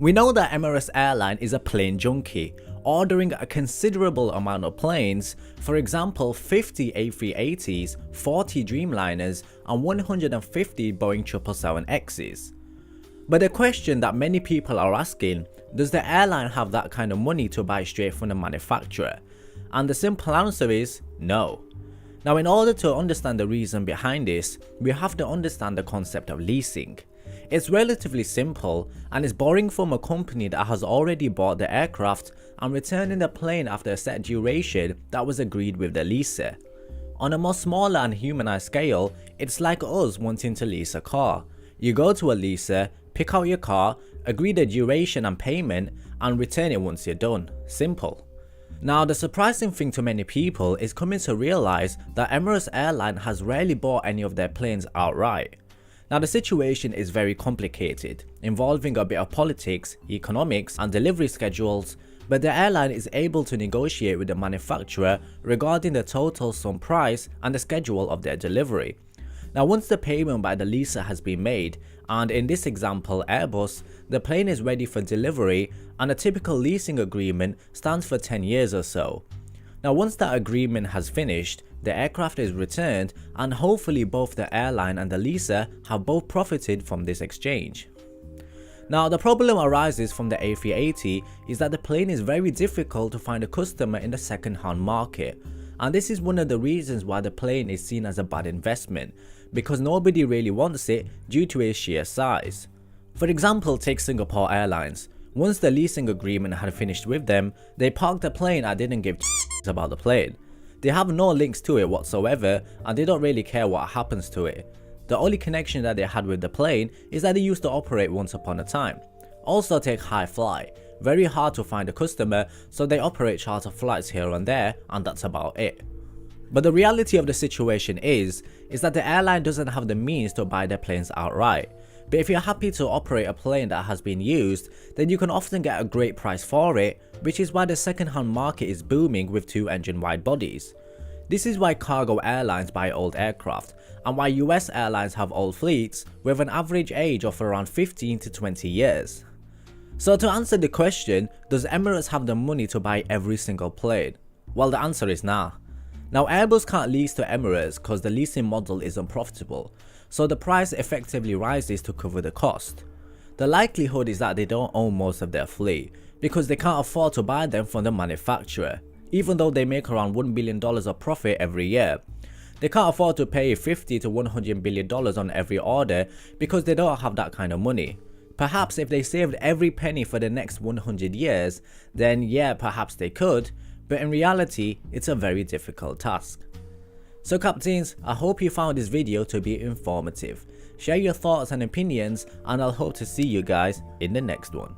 We know that Emirates Airline is a plane junkie, ordering a considerable amount of planes, for example 50 A380s, 40 Dreamliners and 150 Boeing 777Xs. But the question that many people are asking, does the airline have that kind of money to buy straight from the manufacturer? And the simple answer is no. Now, in order to understand the reason behind this, we have to understand the concept of leasing. It's relatively simple and is borrowing from a company that has already bought the aircraft and returning the plane after a set duration that was agreed with the leaser. On a more smaller and humanized scale, it's like us wanting to lease a car. You go to a leaser, pick out your car, agree the duration and payment, and return it once you're done. Simple. Now, the surprising thing to many people is coming to realize that Emirates Airline has rarely bought any of their planes outright. Now, the situation is very complicated, involving a bit of politics, economics and delivery schedules, but the airline is able to negotiate with the manufacturer regarding the total sum price and the schedule of their delivery. Now, once the payment by the leaser has been made, and in this example Airbus, the plane is ready for delivery, and a typical leasing agreement stands for 10 years or so. Now, once that agreement has finished, the aircraft is returned and hopefully both the airline and the leaser have both profited from this exchange. Now, the problem arises from the A380 is that the plane is very difficult to find a customer in the second-hand market, and this is one of the reasons why the plane is seen as a bad investment, because nobody really wants it due to its sheer size. For example, take Singapore Airlines. Once the leasing agreement had finished with them, they parked the plane and didn't give about the plane. They have no links to it whatsoever and they don't really care what happens to it. The only connection that they had with the plane is that they used to operate once upon a time. Also, take High Fly. Very hard to find a customer, so they operate charter flights here and there, and that's about it. But the reality of the situation is that the airline doesn't have the means to buy their planes outright. But if you're happy to operate a plane that has been used, then you can often get a great price for it, which is why the second-hand market is booming with two-engine wide bodies. This is why cargo airlines buy old aircraft, and why US airlines have old fleets with an average age of around 15 to 20 years. So to answer the question, does Emirates have the money to buy every single plane? Well, the answer is nah. Now, Airbus can't lease to Emirates because the leasing model isn't profitable, so the price effectively rises to cover the cost. The likelihood is that they don't own most of their fleet, because they can't afford to buy them from the manufacturer, even though they make around $1 billion of profit every year. They can't afford to pay $50 to $100 billion on every order because they don't have that kind of money. Perhaps if they saved every penny for the next 100 years, then yeah, perhaps they could, but in reality, it's a very difficult task. So captains, I hope you found this video to be informative. Share your thoughts and opinions, and I'll hope to see you guys in the next one.